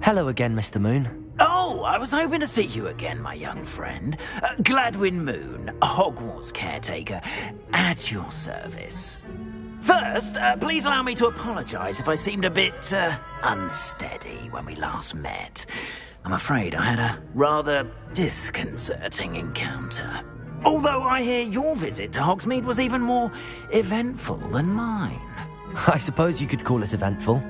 Hello again, Mr. Moon. Oh, I was hoping to see you again, my young friend. Gladwin Moon, Hogwarts caretaker, at your service. First, please allow me to apologise if I seemed a bit, unsteady when we last met. I'm afraid I had a rather disconcerting encounter. Although I hear your visit to Hogsmeade was even more eventful than mine. I suppose you could call it eventful.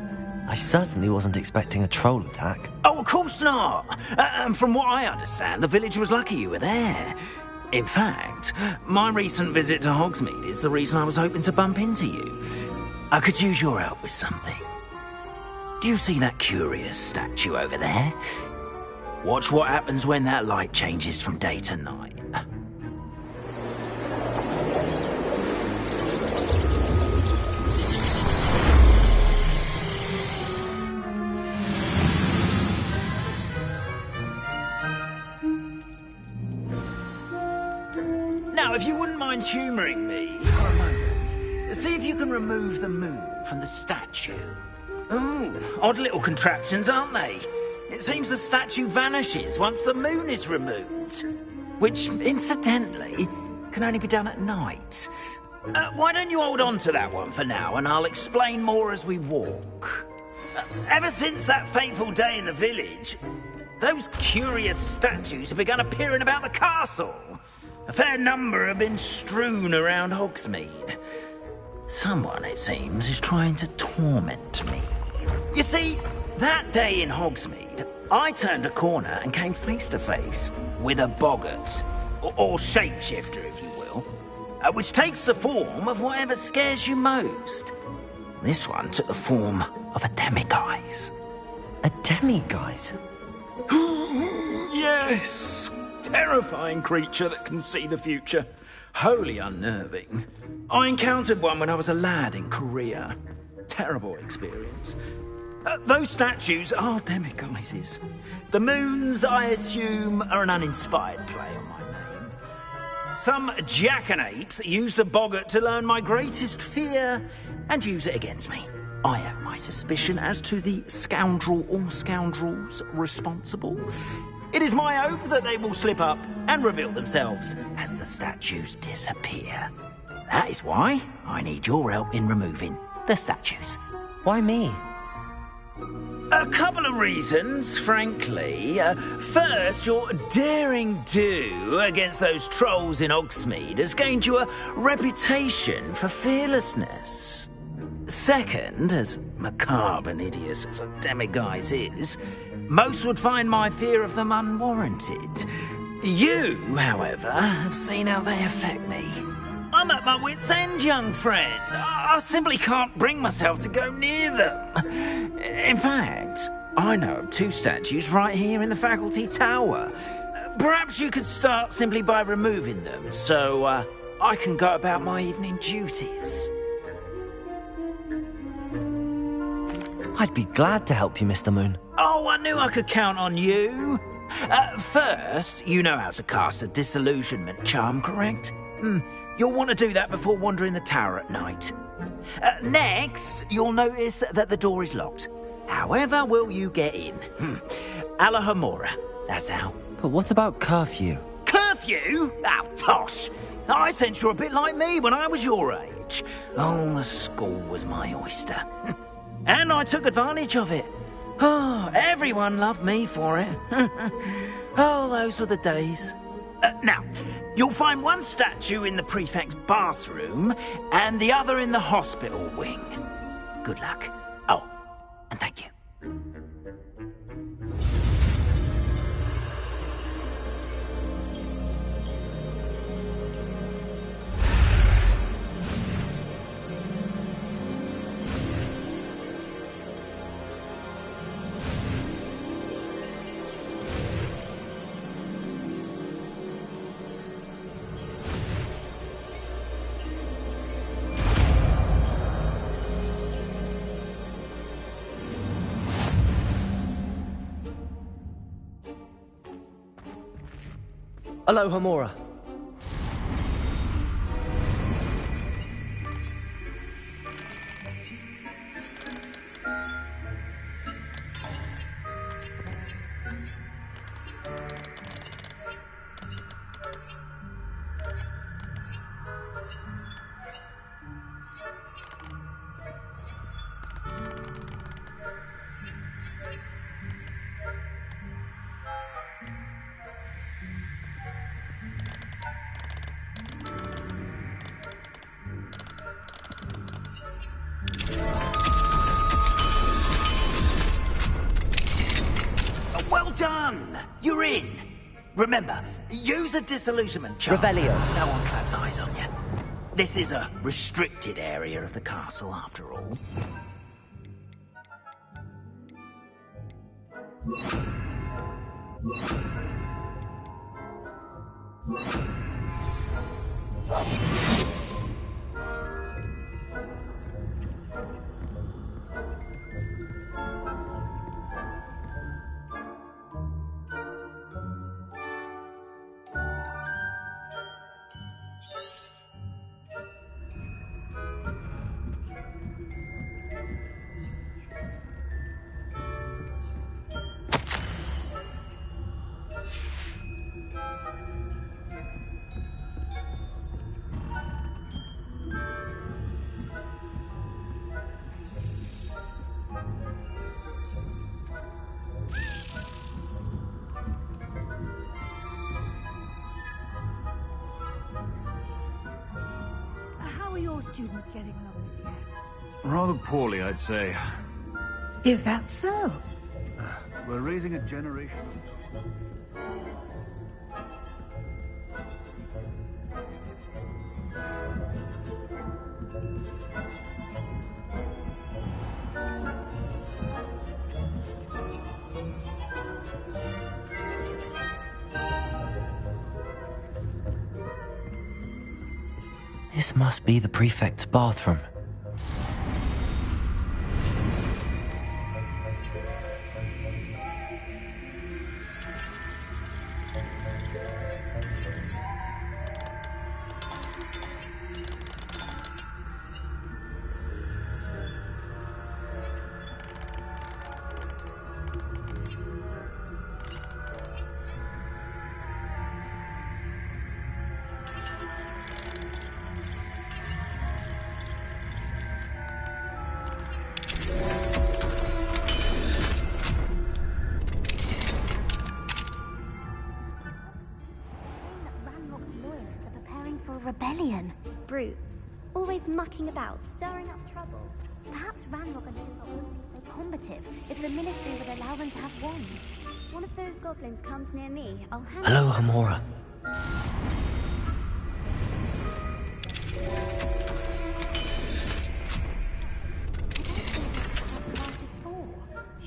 I certainly wasn't expecting a troll attack. Oh, of course not. And from what I understand, the village was lucky you were there. In fact, my recent visit to Hogsmeade is the reason I was hoping to bump into you. I could use your help with something. Do you see that curious statue over there? Watch what happens when that light changes from day to night. Now, if you wouldn't mind humouring me for a moment, see if you can remove the moon from the statue. Ooh, odd little contraptions, aren't they? It seems the statue vanishes once the moon is removed. Which, incidentally, can only be done at night. Why don't you hold on to that one for now, and I'll explain more as we walk. Ever since that fateful day in the village, those curious statues have begun appearing about the castle. A fair number have been strewn around Hogsmeade. Someone, it seems, is trying to torment me. You see, that day in Hogsmeade, I turned a corner and came face to face with a boggart, or shapeshifter, if you will, which takes the form of whatever scares you most. This one took the form of a demiguise. A demiguise? Yes! Terrifying creature that can see the future. Wholly unnerving. I encountered one when I was a lad in Korea. Terrible experience. Those statues are demiguises. The moons, I assume, are an uninspired play on my name. Some jackanapes used a boggart to learn my greatest fear and use it against me. I have my suspicion as to the scoundrel or scoundrels responsible. It is my hope that they will slip up and reveal themselves as the statues disappear. That is why I need your help in removing the statues. Why me? A couple of reasons, frankly. First, your daring do against those trolls in Hogsmeade has gained you a reputation for fearlessness. Second, as macabre and hideous as a demiguise is, most would find my fear of them unwarranted. You, however, have seen how they affect me. I'm at my wit's end, young friend. I simply can't bring myself to go near them. In fact, I know of two statues right here in the faculty tower. Perhaps you could start simply by removing them, so I can go about my evening duties. I'd be glad to help you, Mr. Moon. Oh, I knew I could count on you. First, you know how to cast a disillusionment charm, correct? You'll want to do that before wandering the tower at night. Next, you'll notice that the door is locked. However will you get in? Alahomora, that's how. But what about curfew? Curfew? Oh, tosh. I sense you're a bit like me when I was your age. Oh, the school was my oyster. And I took advantage of it. Oh, everyone loved me for it. Oh, those were the days. Now, you'll find one statue in the prefect's bathroom and the other in the hospital wing. Good luck. Oh, and thank you. Alohomora. Remember, use a disillusionment charm. Revelio. No one claps eyes on you. This is a restricted area of the castle, after all. How are your students getting along this year? Rather poorly, I'd say. Is that so? We're raising a generation. This must be the prefect's bathroom. Rebellion. Brutes. Always mucking about, stirring up trouble. Perhaps Ranrock and his lot wouldn't be so combative if the ministry would allow them to have wands. One of those goblins comes near me, I'll hand Hello, Hamora.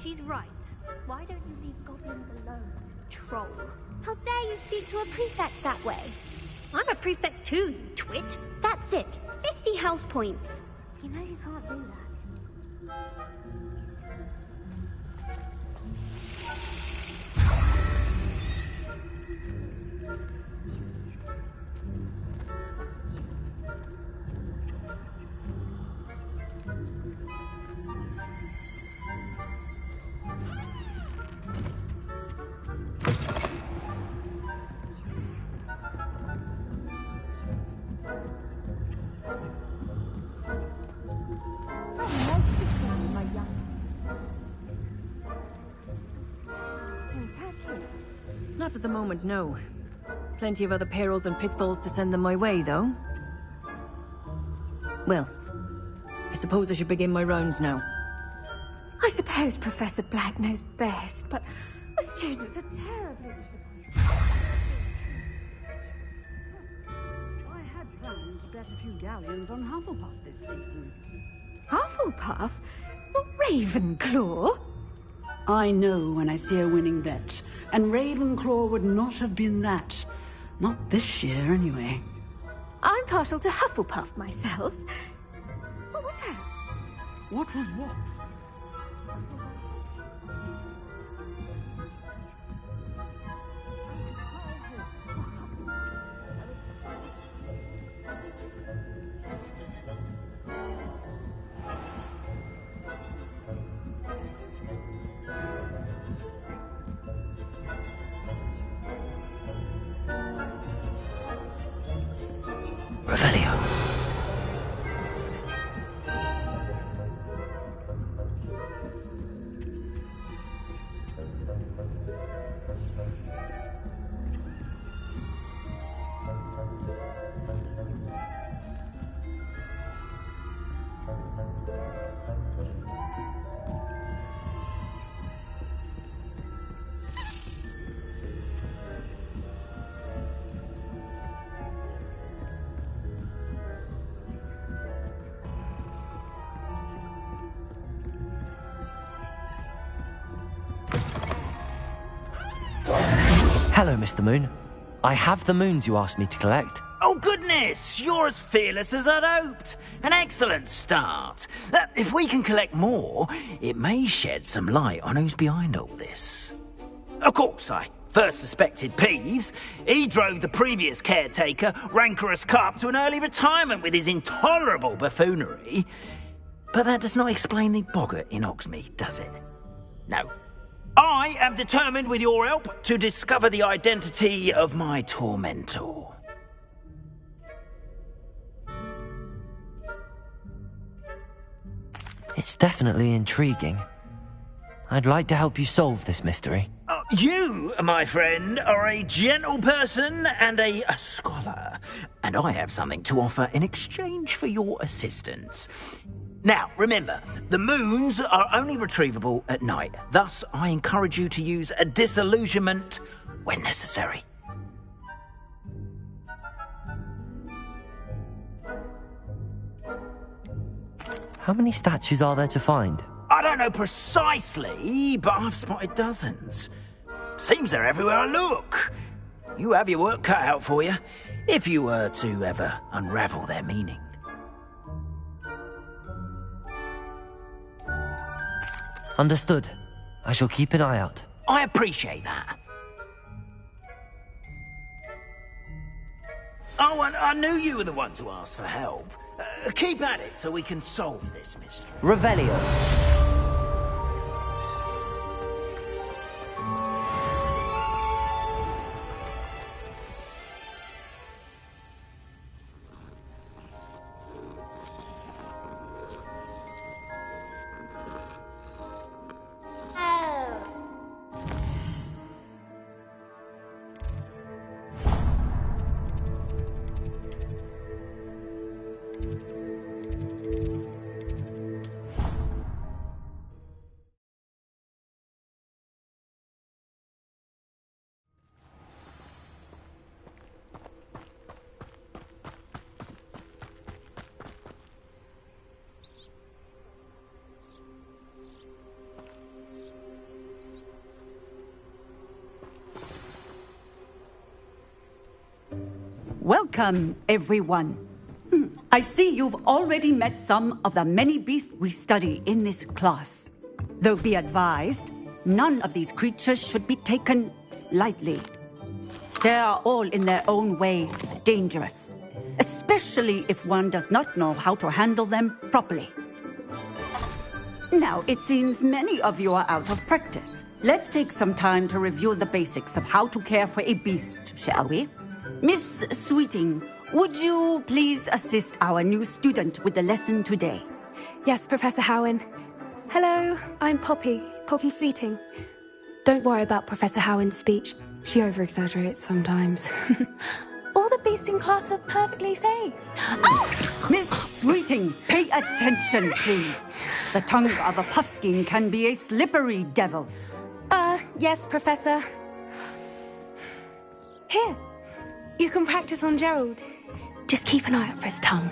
She's right. Why don't you leave goblins alone, troll? How dare you speak to a prefect that way? I'm a prefect too, you twit. That's it. 50 house points. You know you can't do that. Not at the moment, no. Plenty of other perils and pitfalls to send them my way, though. Well, I suppose I should begin my rounds now. I suppose Professor Black knows best, but the students are terribly disappointed. I had planned to bet a few galleons on Hufflepuff this season. Hufflepuff? Not Ravenclaw? I know when I see a winning bet, and Ravenclaw would not have been that. Not this year, anyway. I'm partial to Hufflepuff myself. What was that? What was what? Revelio. Hello, Mr. Moon. I have the moons you asked me to collect. Oh, goodness! You're as fearless as I'd hoped. An excellent start. If we can collect more, it may shed some light on who's behind all this. Of course, I first suspected Peeves. He drove the previous caretaker, Rancorous Carp, to an early retirement with his intolerable buffoonery. But that does not explain the boggart in Hogsmeade, does it? No. I am determined, with your help, to discover the identity of my tormentor. It's definitely intriguing. I'd like to help you solve this mystery. You, my friend, are a gentle person and a scholar, and I have something to offer in exchange for your assistance. Now, remember, the moons are only retrievable at night. Thus, I encourage you to use a disillusionment when necessary. How many statues are there to find? I don't know precisely, but I've spotted dozens. Seems they're everywhere I look. You have your work cut out for you, if you were to ever unravel their meaning. Understood. I shall keep an eye out. I appreciate that. Oh, and I knew you were the one to ask for help. Keep at it so we can solve this mystery. Revelio. Welcome, everyone. I see you've already met some of the many beasts we study in this class. Though be advised, none of these creatures should be taken lightly. They are all in their own way dangerous, especially if one does not know how to handle them properly. Now, it seems many of you are out of practice. Let's take some time to review the basics of how to care for a beast, shall we? Miss Sweeting, would you please assist our new student with the lesson today? Yes, Professor Howen. Hello, I'm Poppy Sweeting. Don't worry about Professor Howen's speech. She over-exaggerates sometimes. All the beasts in class are perfectly safe. Oh! Miss Sweeting, pay attention, please. The tongue of a puffskein can be a slippery devil. Yes, Professor. Here. You can practice on Gerald. Just keep an eye out for his tongue.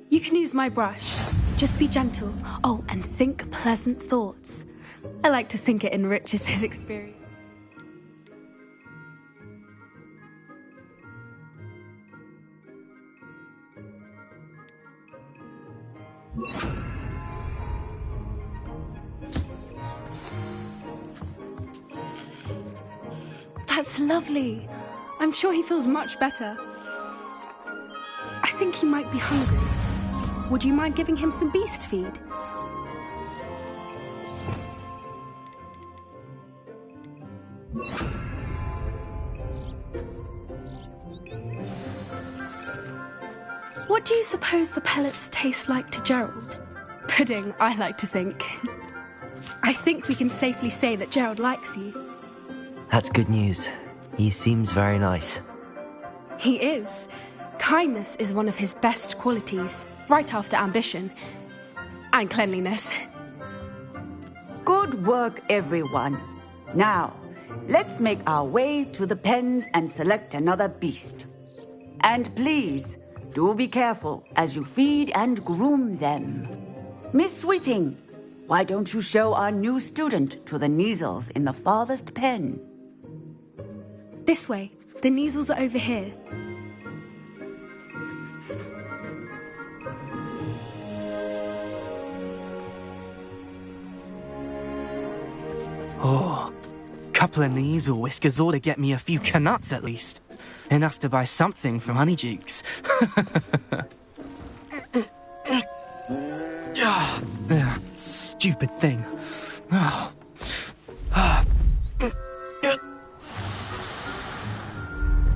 You can use my brush. Just be gentle. Oh, and think pleasant thoughts. I like to think it enriches his experience. That's lovely. I'm sure he feels much better. I think he might be hungry. Would you mind giving him some beast feed? What do you suppose the pellets taste like to Gerald? Pudding, I like to think. I think we can safely say that Gerald likes you. That's good news. He seems very nice. He is. Kindness is one of his best qualities, right after ambition. And cleanliness. Good work, everyone. Now, let's make our way to the pens and select another beast. And please, do be careful as you feed and groom them. Miss Sweeting, why don't you show our new student to the Kneazles in the farthest pen? This way. The Kneazles are over here. Oh, couple of Kneazle whiskers ought to get me a few canuts at least. Enough to buy something from Honeydukes. Stupid thing.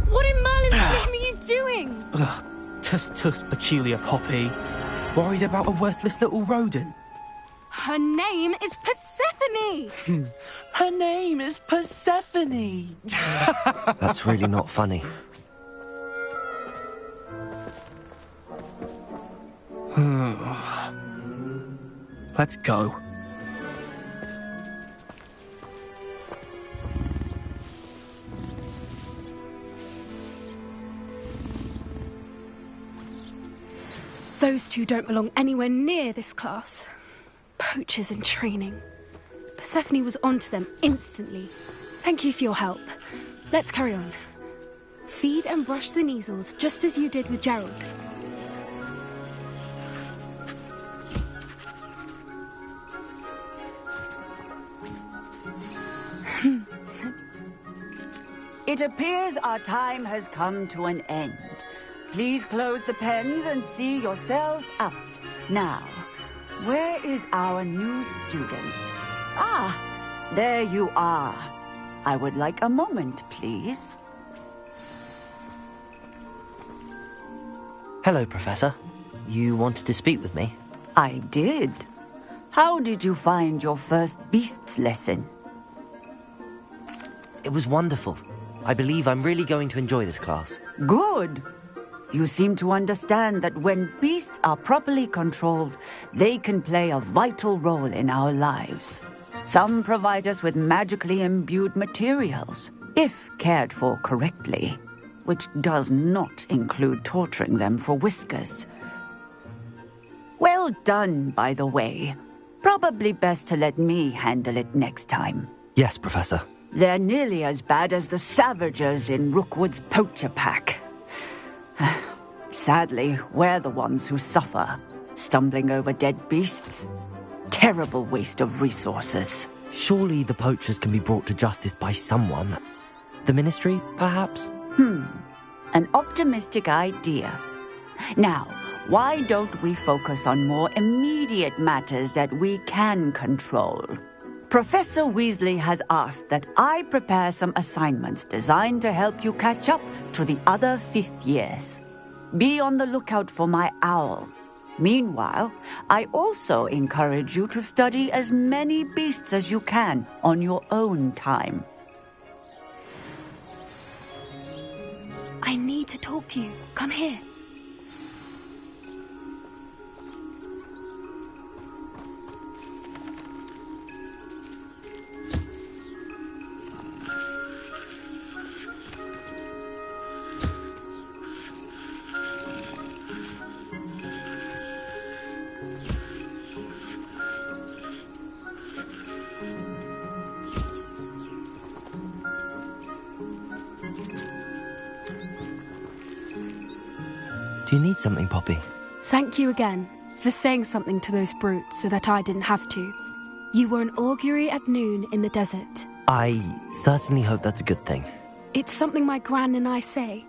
What in Merlin's name are you doing? Tuss, peculiar Poppy. Worried about a worthless little rodent? Her name is Persephone! Her name is Persephone! That's really not funny. Let's go. Those two don't belong anywhere near this class. Poachers in training. Persephone was onto them instantly. Thank you for your help. Let's carry on. Feed and brush the Kneazles just as you did with Gerald. It appears our time has come to an end. Please close the pens and see yourselves out. Now, where is our new student? Ah, there you are. I would like a moment, please. Hello, Professor. You wanted to speak with me? I did. How did you find your first beasts lesson? It was wonderful. I believe I'm really going to enjoy this class. Good. You seem to understand that when beasts are properly controlled, they can play a vital role in our lives. Some provide us with magically imbued materials, if cared for correctly, which does not include torturing them for whiskers. Well done, by the way. Probably best to let me handle it next time. Yes, Professor. They're nearly as bad as the Savagers in Rookwood's poacher pack. Sadly, we're the ones who suffer, stumbling over dead beasts. Terrible waste of resources. Surely the poachers can be brought to justice by someone. The Ministry, perhaps? An optimistic idea. Now, why don't we focus on more immediate matters that we can control? Professor Weasley has asked that I prepare some assignments designed to help you catch up to the other fifth years. Be on the lookout for my owl. Meanwhile, I also encourage you to study as many beasts as you can on your own time. I need to talk to you. Come here. Do you need something, Poppy? Thank you again for saying something to those brutes so that I didn't have to. You were an augury at noon in the desert. I certainly hope that's a good thing. It's something my gran and I say.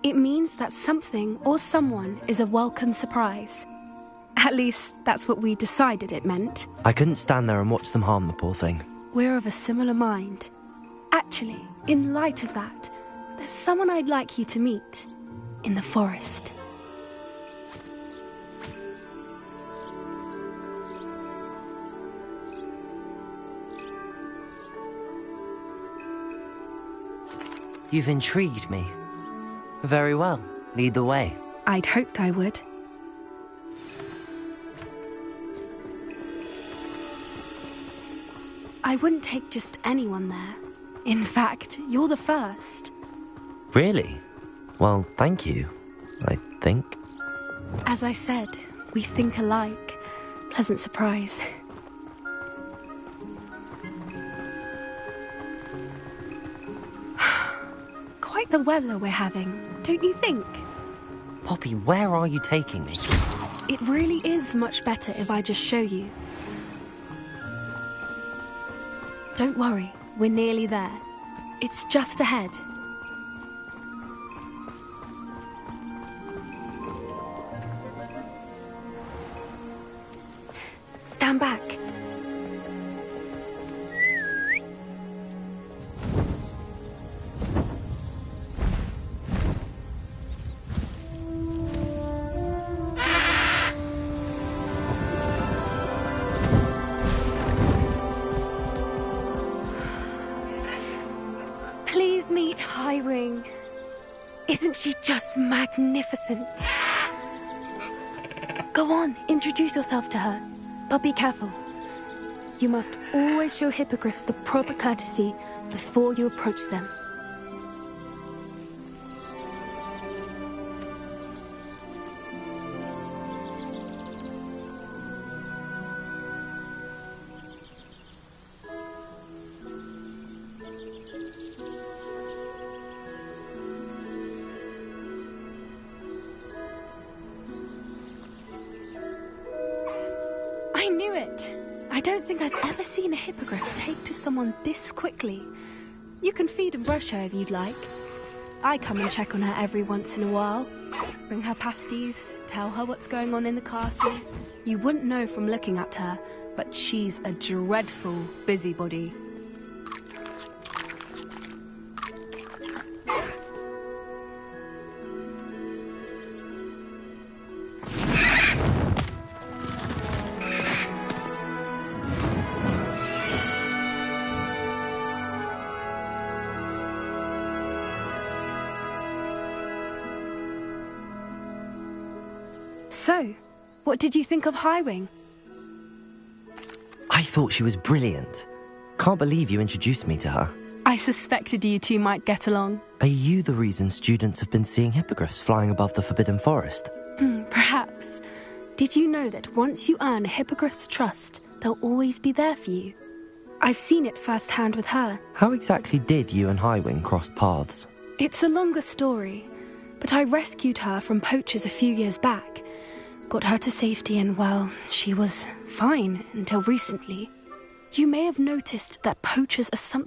It means that something or someone is a welcome surprise. At least, that's what we decided it meant. I couldn't stand there and watch them harm the poor thing. We're of a similar mind. Actually, in light of that, there's someone I'd like you to meet. In the forest. You've intrigued me. Very well. Lead the way. I'd hoped I would. I wouldn't take just anyone there. In fact, you're the first. Really? Well, thank you, I think. As I said, we think alike. Pleasant surprise. like the weather we're having, don't you think? Poppy, where are you taking me? It really is much better if I just show you. Don't worry, we're nearly there. It's just ahead. Stand back. Please meet Highwing. Isn't she just magnificent? Go on, introduce yourself to her. But be careful. You must always show hippogriffs the proper courtesy before you approach them. I knew it! I don't think I've ever seen a hippogriff take to someone this quickly. You can feed and brush her if you'd like. I come and check on her every once in a while. Bring her pasties, tell her what's going on in the castle. You wouldn't know from looking at her, but she's a dreadful busybody. So, what did you think of Highwing? I thought she was brilliant. Can't believe you introduced me to her. I suspected you two might get along. Are you the reason students have been seeing hippogriffs flying above the Forbidden Forest? Perhaps. Did you know that once you earn a hippogriff's trust, they'll always be there for you? I've seen it firsthand with her. How exactly did you and Highwing cross paths? It's a longer story, but I rescued her from poachers a few years back. Got her to safety and, well, she was fine until recently. You may have noticed that poachers are something